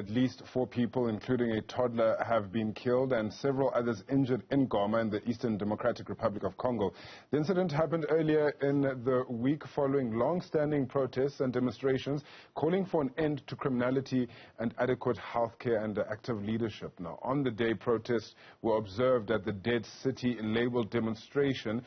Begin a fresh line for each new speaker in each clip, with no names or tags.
At least 4 people, including a toddler, have been killed and several others injured in Goma in the Eastern Democratic Republic of Congo. The incident happened earlier in the week following long-standing protests and demonstrations calling for an end to criminality and adequate health care and active leadership. Now, on the day, protests were observed at the Dead City labeled demonstration,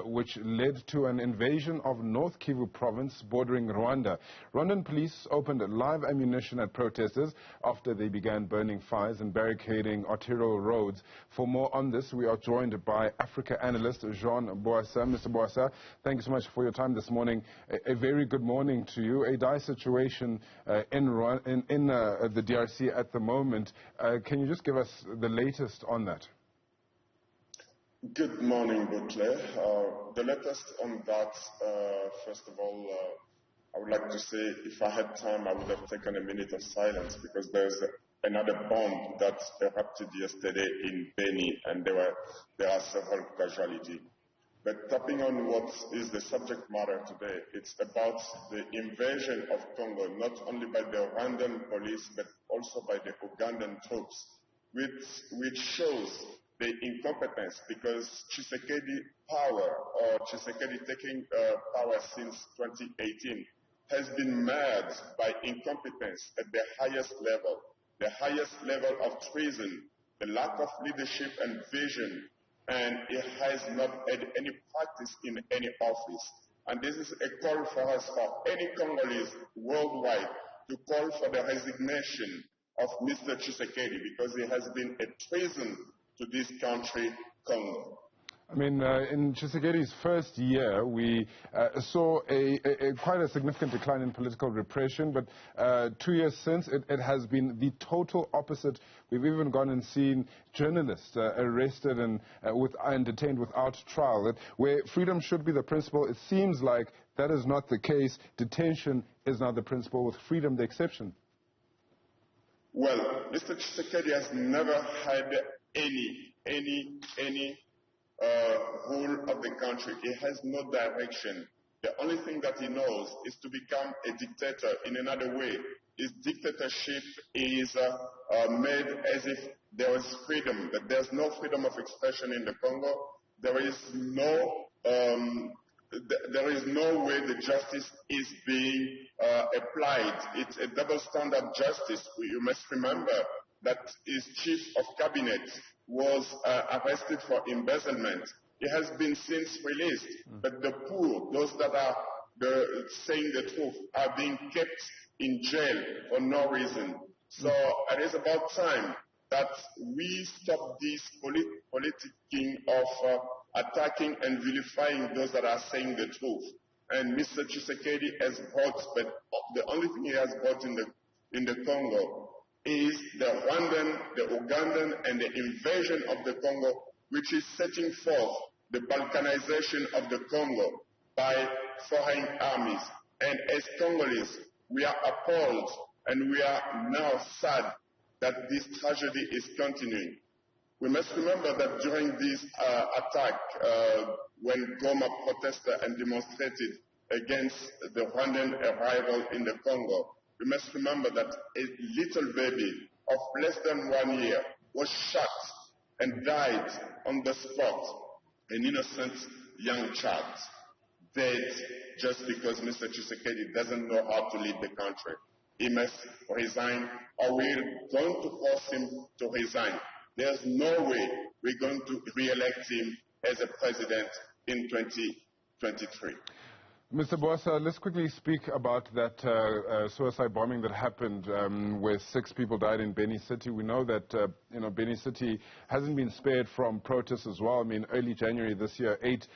which led to an invasion of North Kivu province bordering Rwanda. Rwandan police opened live ammunition at protesters after they began burning fires and barricading arterial roads. For more on this, we are joined by Africa analyst Bwasa. Mr. Bwasa, thank you so much for your time this morning. A very good morning to you. A dire situation in the DRC at the moment. Can you just give us the latest on that?
Good morning, Butler. The latest on that, first of all, I would like to say, if I had time, I would have taken a minute of silence because there's another bomb that erupted yesterday in Beni, and there are several casualties. But tapping on what is the subject matter today, it's about the invasion of Congo, not only by the Rwandan police, but also by the Ugandan troops, which shows the incompetence, because Tshisekedi power, or Tshisekedi taking power since 2018, has been marred by incompetence at the highest level of treason, the lack of leadership and vision, and it has not had any practice in any office. And this is a call for us, for any Congolese worldwide, to call for the resignation of Mr. Tshisekedi, because he has been a treason to this country, Congo.
I mean, in Tshisekedi's first year, we saw quite a significant decline in political repression, but 2 years since, it has been the total opposite. We've even gone and seen journalists arrested and detained without trial. Where freedom should be the principle, it seems like that is not the case. Detention is not the principle, with freedom the exception.
Well, Mr. Tshisekedi has never had any rule of the country. He has no direction. The only thing that he knows is to become a dictator in another way. His dictatorship is made as if there is freedom, but there's no freedom of expression in the Congo. There is no way the justice is being applied. It's a double standard justice. You must remember that his chief of cabinet was arrested for embezzlement. He has been since released, but the poor, those that are saying the truth, are being kept in jail for no reason. So it is about time that we stop this politicking of attacking and vilifying those that are saying the truth. And Mr. Tshisekedi has brought, but the only thing he has brought in the Congo is the Rwandan, the Ugandan, and the invasion of the Congo, which is setting forth the balkanization of the Congo by foreign armies. And as Congolese, we are appalled and we are now sad that this tragedy is continuing. We must remember that during this attack, when Goma protested and demonstrated against the Rwandan arrival in the Congo, we must remember that a little baby of less than 1 year was shot and died on the spot. An innocent young child dead just because Mr. Tshisekedi doesn't know how to lead the country. He must resign, or we're going to force him to resign. There's no way we're going to re-elect him as a president in 2023.
Mr. Bwasa, let's quickly speak about that suicide bombing that happened where 6 people died in Beni City. We know that Beni City hasn't been spared from protests as well. I mean, early January this year, 8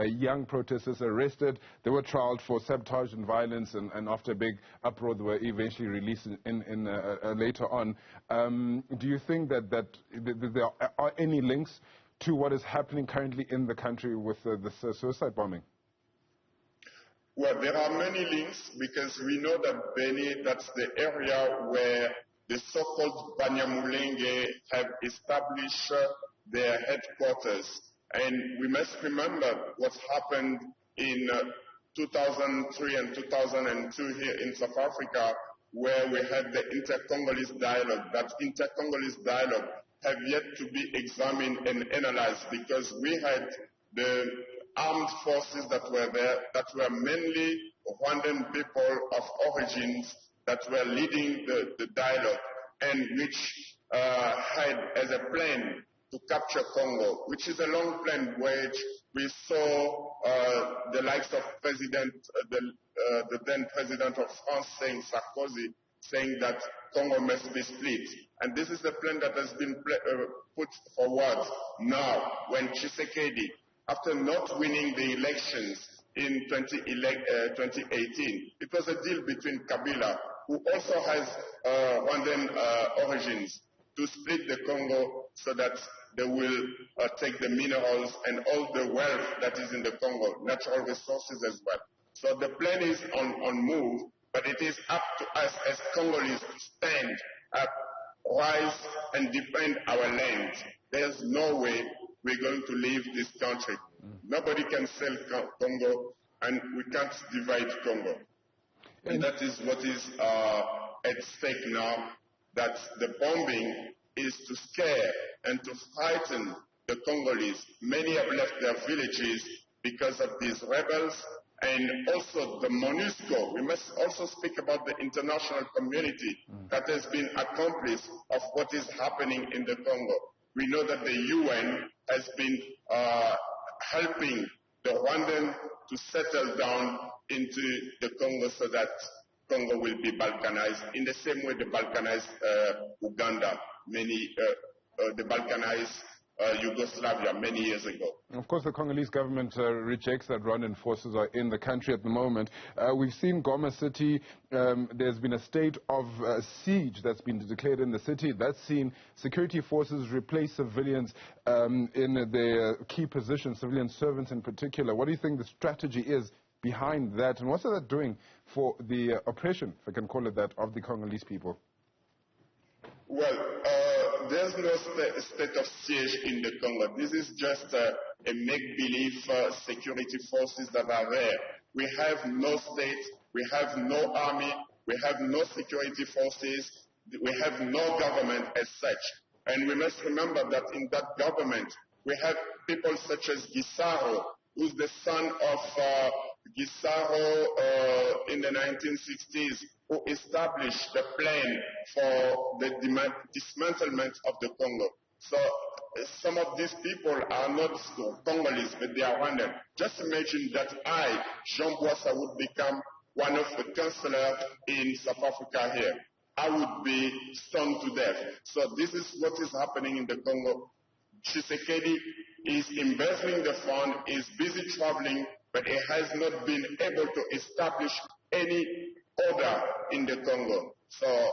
young protesters arrested. They were trialed for sabotage and violence, and after a big uproar, they were eventually released later on. Do you think that there are any links to what is happening currently in the country with this suicide bombing?
Well, there are many links, because we know that Beni, that's the area where the so-called Banyamulenge have established their headquarters. And we must remember what happened in 2003 and 2002 here in South Africa, where we had the inter-Congolese dialogue. That inter-Congolese dialogue have yet to be examined and analyzed because we had the armed forces that were there that were mainly Rwandan people of origins that were leading the dialogue and which had as a plan to capture Congo, which is a long plan which we saw the likes of the then President of France Sarkozy saying that Congo must be split. And this is the plan that has been put forward now when Tshisekedi, after not winning the elections in 2018, it was a deal between Kabila, who also has Rwandan origins, to split the Congo so that they will take the minerals and all the wealth that is in the Congo, natural resources as well. So the plan is on move, but it is up to us as Congolese to stand up, rise and defend our land. There's no way we're going to leave this country. Nobody can sell Congo, and we can't divide Congo. And that is what is at stake now, that the bombing is to scare and to frighten the Congolese. Many have left their villages because of these rebels, and also the MONUSCO. We must also speak about the international community that has been accomplice of what is happening in the Congo. We know that the UN has been helping the Rwandan to settle down into the Congo so that Congo will be Balkanized in the same way they Balkanized Uganda, the Balkanized Yugoslavia many years ago.
Of course, the Congolese government rejects that Rwandan forces are in the country at the moment. We've seen Goma city, there's been a state of siege that's been declared in the city. That's seen security forces replace civilians in their key positions, civilian servants in particular. What do you think the strategy is behind that, and what's that doing for the oppression, if I can call it that, of the Congolese people?
Well, there's no state of siege in the Congo. This is just a make-believe security forces that are there. We have no state, we have no army, we have no security forces, we have no government as such. And we must remember that in that government, we have people such as Gisaro, who's the son of Gisaro in the 1960s, who established the plan for the dismantlement of the Congo. So some of these people are not Congolese, but they are Rwandan. Just imagine that I, Jean Bwasa, would become one of the councillors in South Africa here. I would be stoned to death. So this is what is happening in the Congo. Tshisekedi is embezzling the fund, is busy traveling, but he has not been able to establish any order in the Congo. So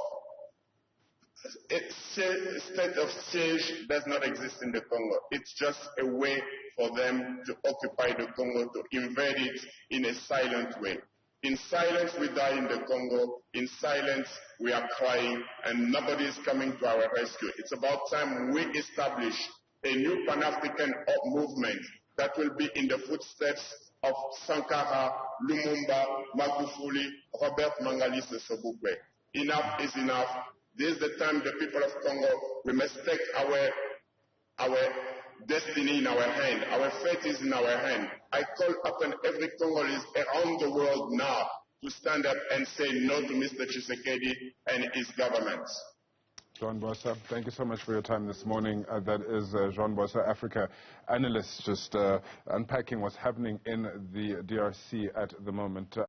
a state of siege does not exist in the Congo. It's just a way for them to occupy the Congo, to invade it in a silent way. In silence we die in the Congo, in silence we are crying, and nobody is coming to our rescue. It's about time we establish a new Pan-African movement that will be in the footsteps of Sankara, Lumumba, Magufuli, Robert Mangalise Sobukwe. Enough is enough. This is the time the people of Congo, we must take our destiny in our hand. Our fate is in our hand. I call upon every Congolese around the world now to stand up and say no to Mr. Tshisekedi and his government.
Jean Bwasa, thank you so much for your time this morning. That is Jean Bwasa, Africa analyst, just unpacking what's happening in the DRC at the moment.